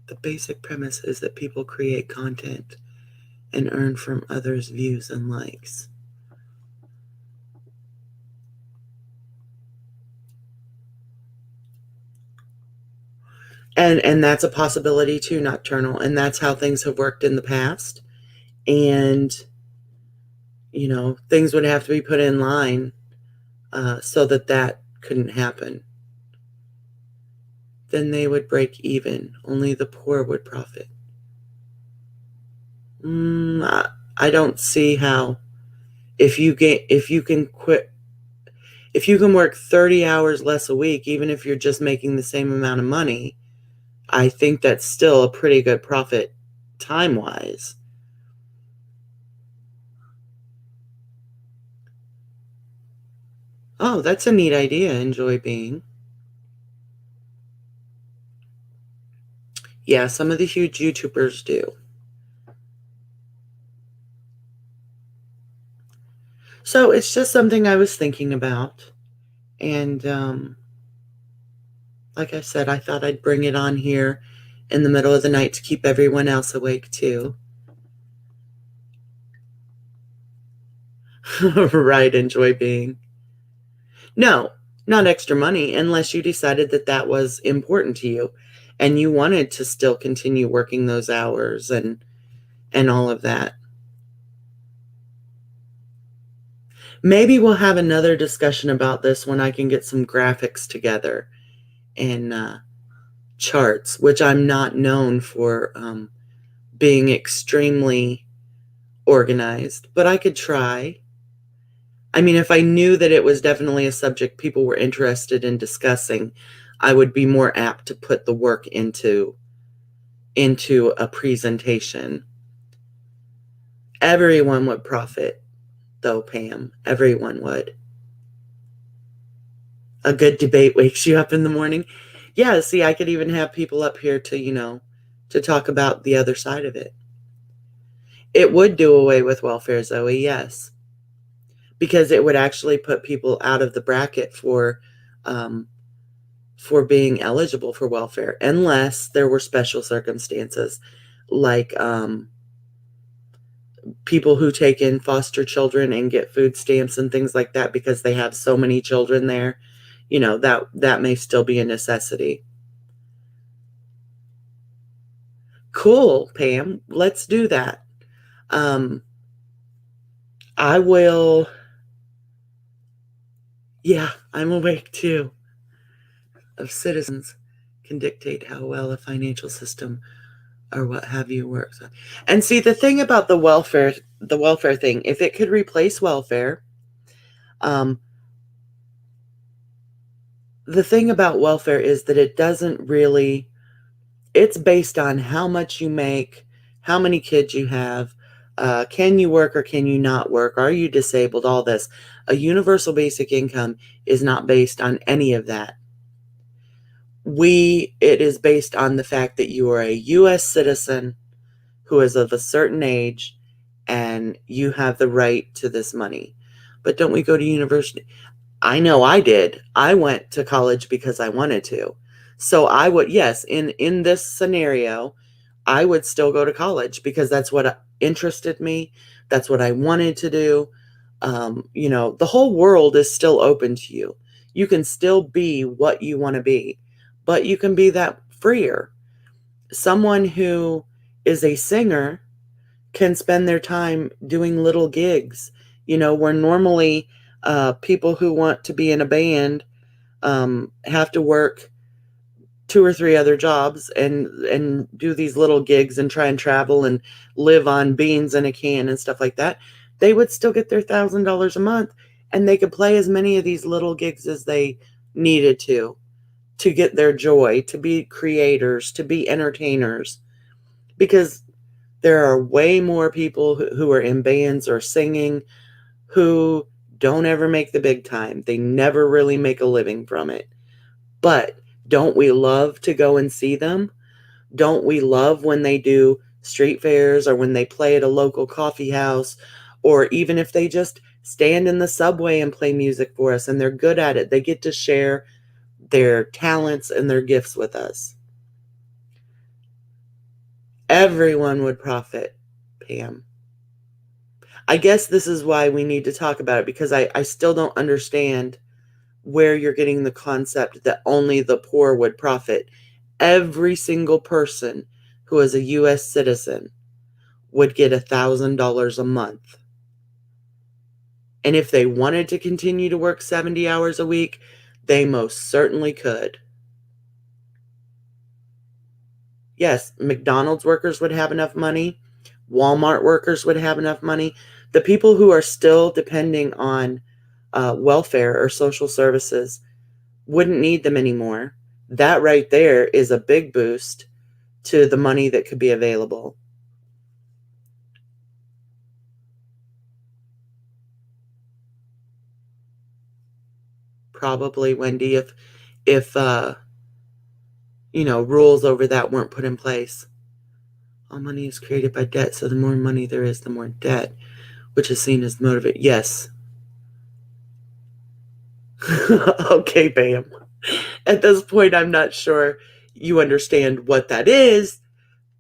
The basic premise is that people create content and earn from others' views and likes. And that's a possibility too, nocturnal. And that's how things have worked in the past. And, things would have to be put in line so that couldn't happen. Then they would break even. Only the poor would profit. I don't see how. If you can work 30 hours less a week, even if you're just making the same amount of money, I think that's still a pretty good profit time-wise. Oh, that's a neat idea, enjoy being. Yeah, some of the huge YouTubers do. So it's just something I was thinking about. And like I said, I thought I'd bring it on here in the middle of the night to keep everyone else awake too. Right, enjoy being. No, not extra money unless you decided that was important to you and you wanted to still continue working those hours and all of that. Maybe we'll have another discussion about this when I can get some graphics together and charts, which I'm not known for being extremely organized, but I could try. I mean, if I knew that it was definitely a subject people were interested in discussing, I would be more apt to put the work into a presentation. Everyone would profit, though, Pam. Everyone would. A good debate wakes you up in the morning. Yeah, see, I could even have people up here to talk about the other side of it. It would do away with welfare, Zoe, yes. Because it would actually put people out of the bracket for being eligible for welfare, unless there were special circumstances, like people who take in foster children and get food stamps and things like that because they have so many children there. That may still be a necessity. Cool, Pam. Let's do that. I will. Yeah, I'm awake too. Of citizens can dictate how well a financial system or what have you works. And see, the thing about the welfare thing, if it could replace welfare, um, the thing about welfare is that it doesn't really, it's based on how much you make, how many kids you have, can you work or can you not work, are you disabled, all this. A universal basic income is not based on any of that. It is based on the fact that you are a U.S. citizen who is of a certain age and you have the right to this money. But don't we go to university? I know I did. I went to college because I wanted to. So I would, yes, in this scenario, I would still go to college because that's what interested me. That's what I wanted to do. The whole world is still open to you. You can still be what you want to be, but you can be that freer. Someone who is a singer can spend their time doing little gigs, where normally people who want to be in a band have to work two or three other jobs and do these little gigs and try and travel and live on beans in a can and stuff like that. They would still get their $1,000 a month, and they could play as many of these little gigs as they needed to get their joy, to be creators, to be entertainers, because there are way more people who are in bands or singing who don't ever make the big time. They never really make a living from it. But don't we love to go and see them? Don't we love when they do street fairs, or when they play at a local coffee house, or even if they just stand in the subway and play music for us and they're good at it? They get to share their talents and their gifts with us. Everyone would profit, Pam. I guess this is why we need to talk about it, because I still don't understand where you're getting the concept that only the poor would profit. Every single person who is a U.S. citizen would get $1,000 a month. And if they wanted to continue to work 70 hours a week, they most certainly could. Yes, McDonald's workers would have enough money. Walmart workers would have enough money. The people who are still depending on welfare or social services wouldn't need them anymore. That right there is a big boost to the money that could be available. Probably, Wendy, if rules over that weren't put in place. All money is created by debt, so the more money there is, the more debt, which is seen as motivate. Yes. Okay, Bam. At this point, I'm not sure you understand what that is,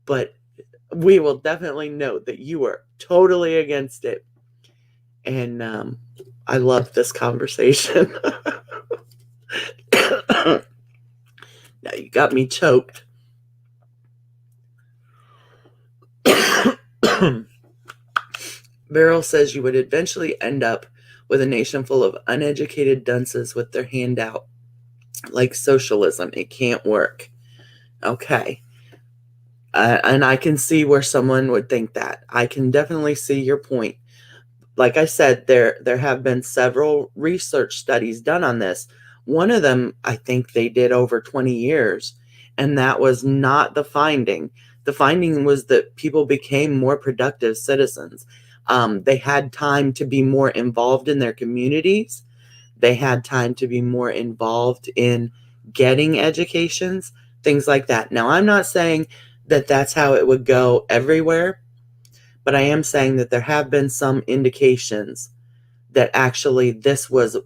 but we will definitely note that you are totally against it. And I love this conversation. Now you got me choked. Beryl says you would eventually end up with a nation full of uneducated dunces with their hand out. Like socialism, it can't work. Okay. And I can see where someone would think that. I can definitely see your point. Like I said, there have been several research studies done on this. One of them, I think they did over 20 years, and that was not the finding. The finding was that people became more productive citizens. They had time to be more involved in their communities. They had time to be more involved in getting educations, things like that. Now, I'm not saying that that's how it would go everywhere, but I am saying that there have been some indications that actually this was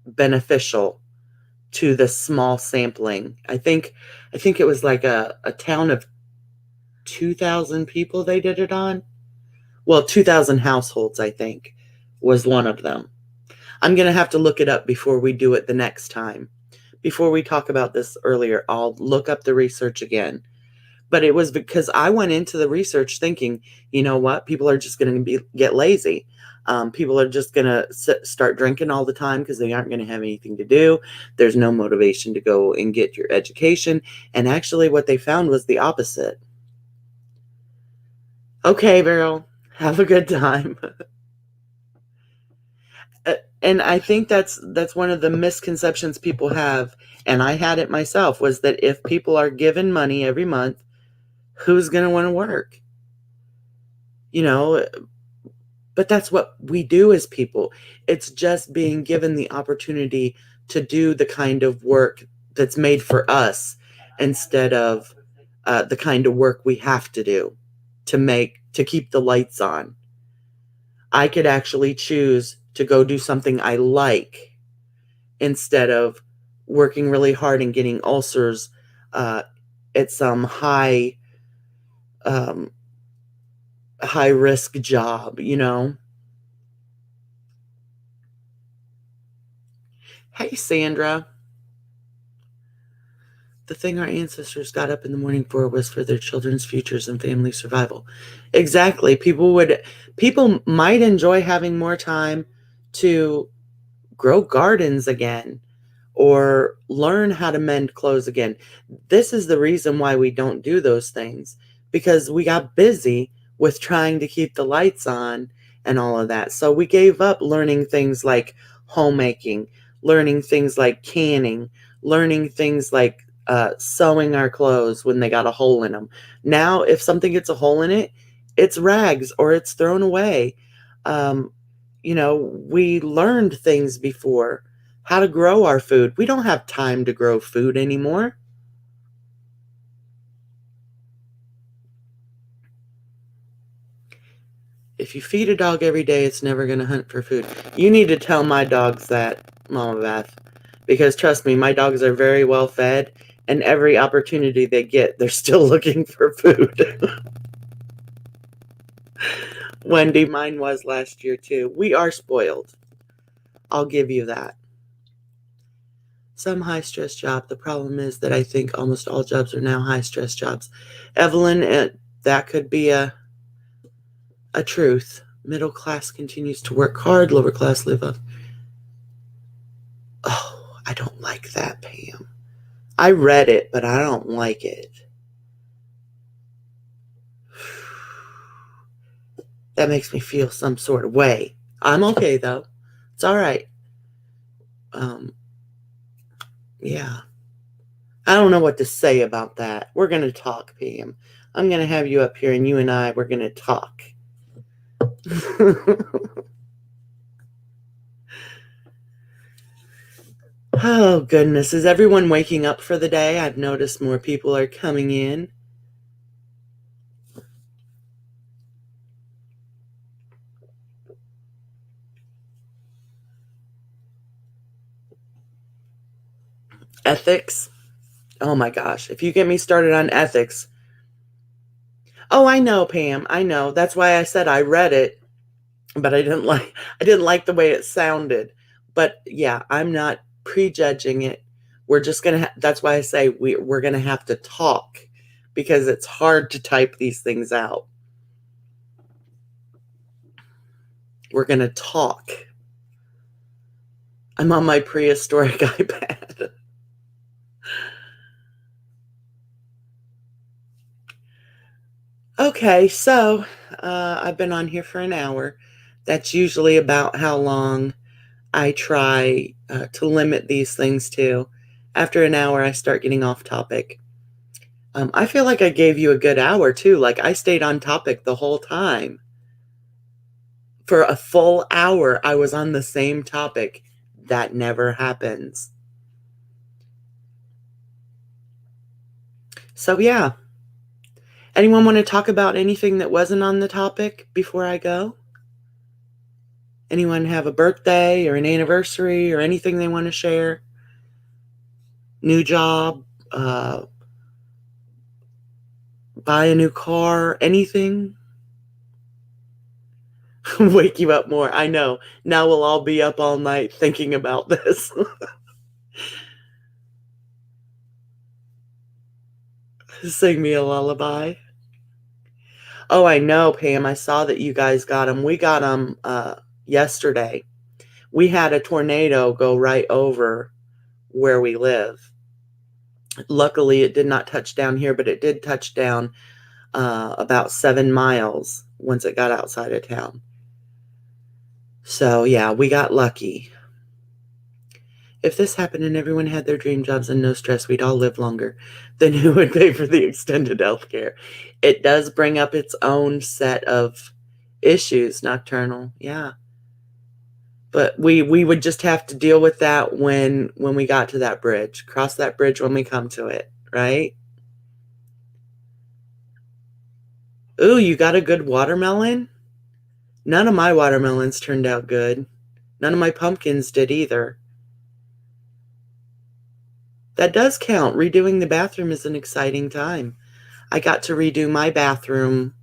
beneficial to the small sampling. I think it was like a town of 2,000 people they did it on. Well, 2,000 households, I think, was one of them. I'm going to have to look it up before we do it the next time. Before we talk about this earlier, I'll look up the research again. But it was because I went into the research thinking, you know what, people are just going to get lazy. People are just going to start drinking all the time because they aren't going to have anything to do. There's no motivation to go and get your education. And actually what they found was the opposite. Okay, Beryl, have a good time. And I think that's one of the misconceptions people have, and I had it myself, was that if people are given money every month, who's going to want to work? You know, but that's what we do as people. It's just being given the opportunity to do the kind of work that's made for us, instead of the kind of work we have to do to keep the lights on. I could actually choose to go do something I like, instead of working really hard and getting ulcers uh, at some um, high risk job. Hey, Sandra. The thing our ancestors got up in the morning for was for their children's futures and family survival. Exactly. People might enjoy having more time to grow gardens again or learn how to mend clothes again. This is the reason why we don't do those things, because we got busy with trying to keep the lights on and all of that. So we gave up learning things like homemaking, learning things like canning, learning things like sewing our clothes when they got a hole in them. Now, if something gets a hole in it, it's rags or it's thrown away. Um, we learned things before, how to grow our food. We don't have time to grow food anymore. If you feed a dog every day, it's never going to hunt for food. You need to tell my dogs that, Mama Beth, because trust me, my dogs are very well fed, and every opportunity they get, they're still looking for food. Wendy, mine was last year too. We are spoiled. I'll give you that. Some high stress job. The problem is that I think almost all jobs are now high stress jobs. Evelyn, that could be a truth. Middle class continues to work hard, lower class live up. Oh, I don't like that, Pam. I read it, but I don't like it. That makes me feel some sort of way. I'm okay though. It's all right. Yeah. I don't know what to say about that. We're going to talk, Pam. I'm going to have you up here and you and we're going to talk. Oh, goodness. Is everyone waking up for the day? I've noticed more people are coming in. Ethics. Oh my gosh. If you get me started on ethics. Oh, I know, Pam. I know. That's why I said I read it, but I didn't like the way it sounded. But yeah, I'm not prejudging it. We're just going to that's why I say we're going to have to talk, because it's hard to type these things out. We're going to talk. I'm on my prehistoric iPad. Okay, so I've been on here for an hour. That's usually about how long I try to limit these things to. After an hour, I start getting off topic. I feel like I gave you a good hour too. Like I stayed on topic the whole time. For a full hour, I was on the same topic. That never happens. So yeah. Anyone want to talk about anything that wasn't on the topic before I go? Anyone have a birthday or an anniversary or anything they want to share? New job, buy a new car, anything? Wake you up more. I know. Now we'll all be up all night thinking about this. Sing me a lullaby. Oh, I know, Pam. I saw that you guys got them. We got them yesterday. We had a tornado go right over where we live. Luckily, it did not touch down here, but it did touch down about 7 miles once it got outside of town. So, yeah, we got lucky. If this happened and everyone had their dream jobs and no stress, we'd all live longer. Then who would pay for the extended health care? It does bring up its own set of issues, Nocturnal. Yeah. But we would just have to deal with that when we got to that bridge. Cross that bridge when we come to it, right? Ooh, you got a good watermelon? None of my watermelons turned out good. None of my pumpkins did either. That does count. Redoing the bathroom is an exciting time. I got to redo my bathroom,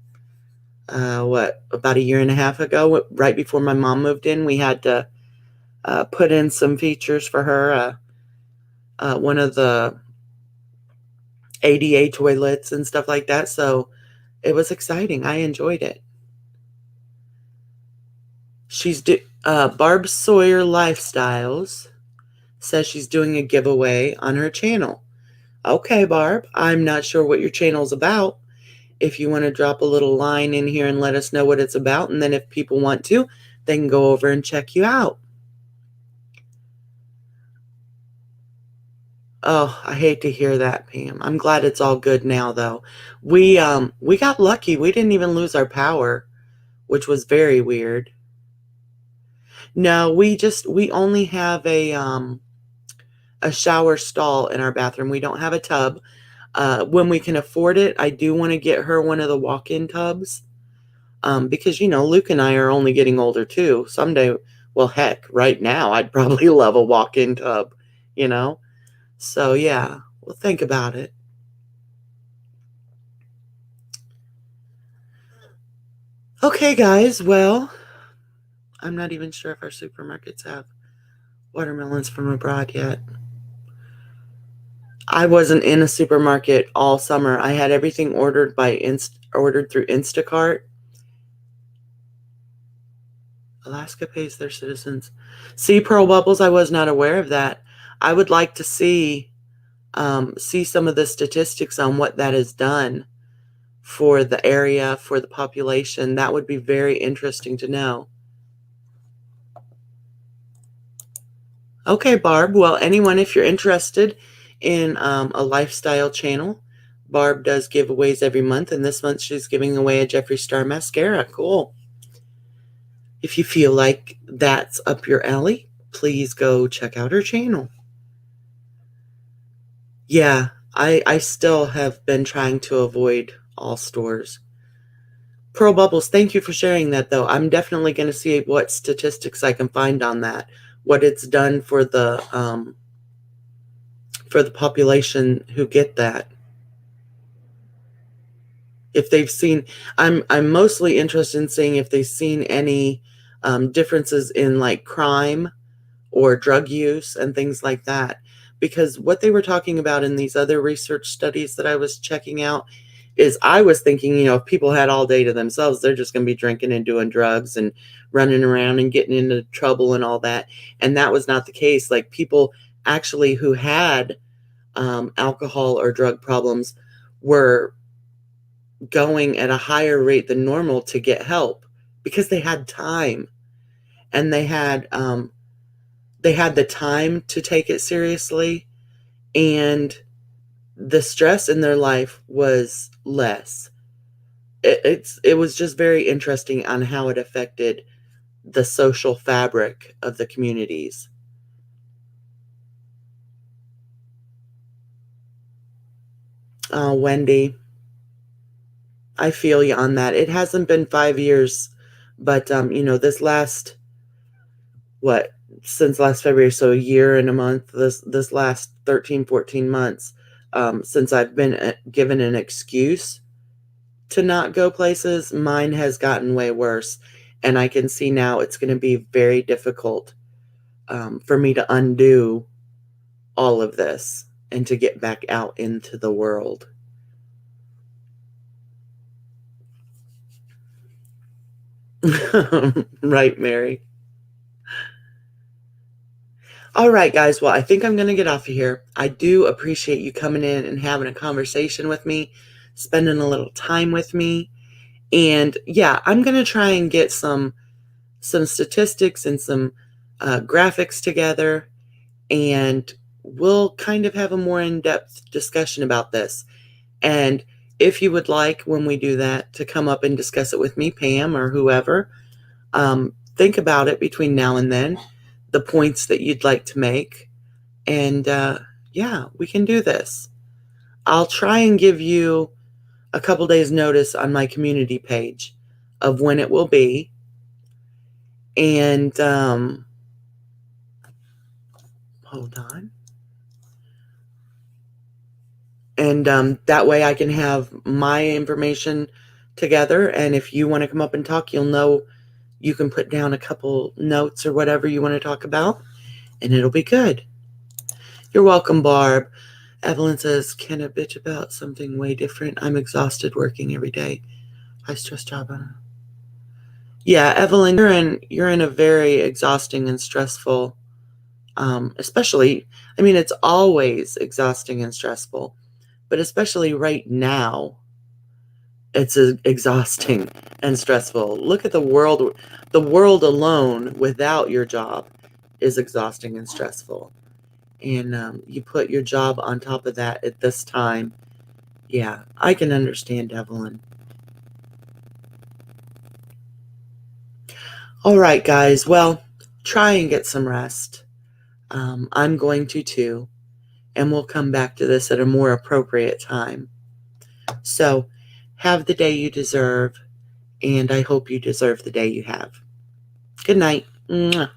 about a year and a half ago, right before my mom moved in. We had to put in some features for her. One of the ADA toilets and stuff like that. So it was exciting. I enjoyed it. Barb Sawyer Lifestyles says she's doing a giveaway on her channel. Okay, Barb, I'm not sure what your channel's about. If you want to drop a little line in here and let us know what it's about, and then if people want to, they can go over and check you out. Oh, I hate to hear that, Pam. I'm glad it's all good now, though. We got lucky. We didn't even lose our power, which was very weird. No, we only have a shower stall in our bathroom. We don't have a tub. When we can afford it, I do want to get her one of the walk-in tubs. Because, Luke and I are only getting older too. Someday, well, heck, right now, I'd probably love a walk-in tub, you know? So, yeah, we'll think about it. Okay, guys, well, I'm not even sure if our supermarkets have watermelons from abroad yet. I wasn't in a supermarket all summer. I had everything ordered through Instacart. Alaska pays their citizens. See, Pearl Bubbles, I was not aware of that. I would like to see some of the statistics on what that has done for the area, for the population. That would be very interesting to know. Okay, Barb. Well, anyone, if you're interested in a lifestyle channel, Barb does giveaways every month, and this month she's giving away a Jeffree Star mascara. Cool. If you feel like that's up your alley, please go check out her channel. Yeah, I still have been trying to avoid all stores. Pearl Bubbles, thank you for sharing that, though. I'm definitely going to see what statistics I can find on that, what it's done for the population who get that. If they've seen, I'm mostly interested in seeing if they've seen any differences in like crime or drug use and things like that. Because what they were talking about in these other research studies that I was checking out is I was thinking, if people had all day to themselves, they're just going to be drinking and doing drugs and running around and getting into trouble and all that. And that was not the case. Like people actually who had alcohol or drug problems were going at a higher rate than normal to get help because they had time and they had the time to take it seriously, and the stress in their life was less. It was just very interesting on how it affected the social fabric of the communities. Wendy, I feel you on that. It hasn't been 5 years, but this last since last February, so a year and a month, this last 13, 14 months, since I've been given an excuse to not go places, mine has gotten way worse. And I can see now it's going to be very difficult for me to undo all of this and to get back out into the world. Right, Mary? All right, guys. Well, I think I'm going to get off of here. I do appreciate you coming in and having a conversation with me, spending a little time with me. And yeah, I'm going to try and get some statistics and some graphics together, and we'll kind of have a more in-depth discussion about this. And if you would like, when we do that, to come up and discuss it with me, Pam, or whoever, think about it between now and then, the points that you'd like to make. And yeah, we can do this. I'll try and give you a couple days notice on my community page of when it will be. And hold on. And that way I can have my information together. And if you want to come up and talk, you'll know you can put down a couple notes or whatever you want to talk about, and it'll be good. You're welcome, Barb. Evelyn says, can a bitch about something way different? I'm exhausted working every day. High stress job. Yeah, Evelyn, you're in a very exhausting and stressful, especially, I mean, it's always exhausting and stressful, but especially right now, it's exhausting and stressful. Look at the world. The world alone without your job is exhausting and stressful. And you put your job on top of that at this time. Yeah, I can understand, Evelyn. All right, guys. Well, try and get some rest. I'm going to too. And we'll come back to this at a more appropriate time. So, have the day you deserve. And I hope you deserve the day you have. Good night. Mwah.